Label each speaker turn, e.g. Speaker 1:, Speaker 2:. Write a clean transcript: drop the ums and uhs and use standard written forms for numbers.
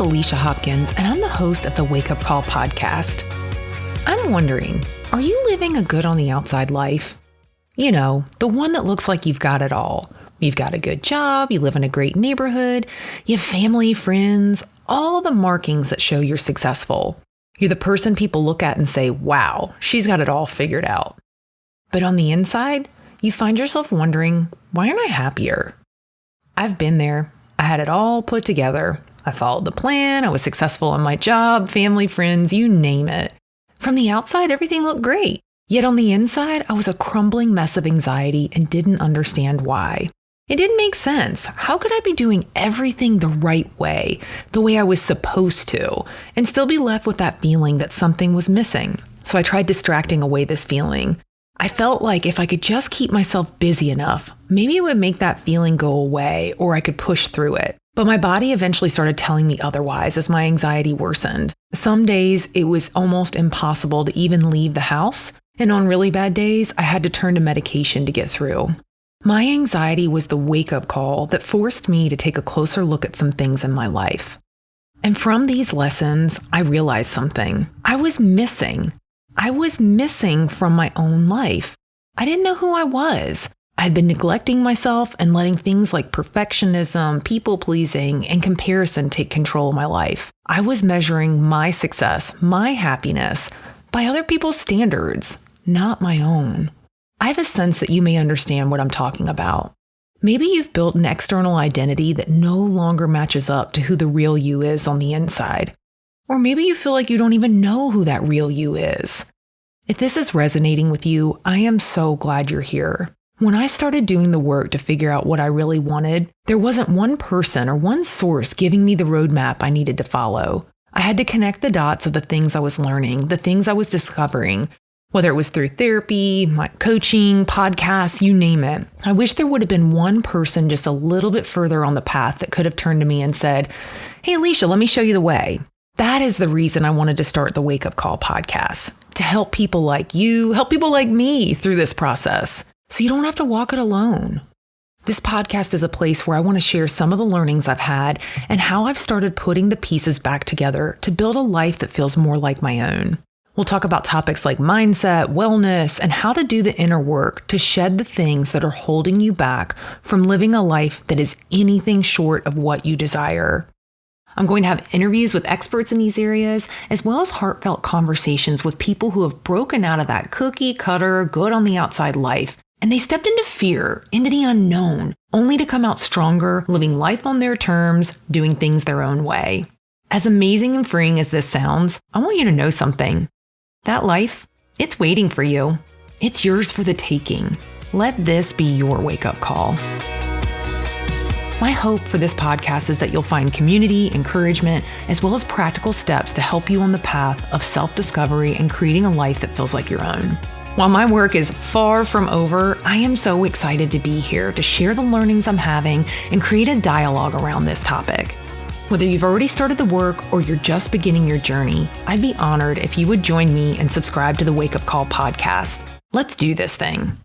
Speaker 1: is Alicia Hopkins, and I'm the host of the Wake Up Call podcast. I'm wondering, are you living a good on the outside life? You know, the one that looks like you've got it all. You've got a good job, you live in a great neighborhood, you have family, friends, all the markings that show you're successful. You're the person people look at and say, wow, she's got it all figured out. But on the inside, you find yourself wondering, why aren't I happier? I've been there. I had it all put together. I followed the plan. I was successful in my job, family, friends, you name it. From the outside, everything looked great. Yet on the inside, I was a crumbling mess of anxiety and didn't understand why. It didn't make sense. How could I be doing everything the right way, the way I was supposed to, and still be left with that feeling that something was missing? So I tried distracting away this feeling. I felt like if I could just keep myself busy enough, maybe it would make that feeling go away or I could push through it. But my body eventually started telling me otherwise as my anxiety worsened. Some days it was almost impossible to even leave the house, and on really bad days, I had to turn to medication to get through. My anxiety was the wake-up call that forced me to take a closer look at some things in my life. And from these lessons, I realized something. I was missing from my own life. I didn't know who I was. I had been neglecting myself and letting things like perfectionism, people-pleasing, and comparison take control of my life. I was measuring my success, my happiness, by other people's standards, not my own. I have a sense that you may understand what I'm talking about. Maybe you've built an external identity that no longer matches up to who the real you is on the inside. Or maybe you feel like you don't even know who that real you is. If this is resonating with you, I am so glad you're here. When I started doing the work to figure out what I really wanted, there wasn't one person or one source giving me the roadmap I needed to follow. I had to connect the dots of the things I was learning, the things I was discovering, whether it was through therapy, my coaching, podcasts, you name it. I wish there would have been one person just a little bit further on the path that could have turned to me and said, hey, Alicia, let me show you the way. That is the reason I wanted to start the Wake Up Call podcast, to help people like you, help people like me through this process, so you don't have to walk it alone. This podcast is a place where I want to share some of the learnings I've had and how I've started putting the pieces back together to build a life that feels more like my own. We'll talk about topics like mindset, wellness, and how to do the inner work to shed the things that are holding you back from living a life that is anything short of what you desire. I'm going to have interviews with experts in these areas, as well as heartfelt conversations with people who have broken out of that cookie cutter, good on the outside life, and they stepped into fear, into the unknown, only to come out stronger, living life on their terms, doing things their own way. As amazing and freeing as this sounds, I want you to know something. That life, it's waiting for you. It's yours for the taking. Let this be your wake-up call. My hope for this podcast is that you'll find community, encouragement, as well as practical steps to help you on the path of self-discovery and creating a life that feels like your own. While my work is far from over, I am so excited to be here to share the learnings I'm having and create a dialogue around this topic. Whether you've already started the work or you're just beginning your journey, I'd be honored if you would join me and subscribe to the Wake Up Call podcast. Let's do this thing.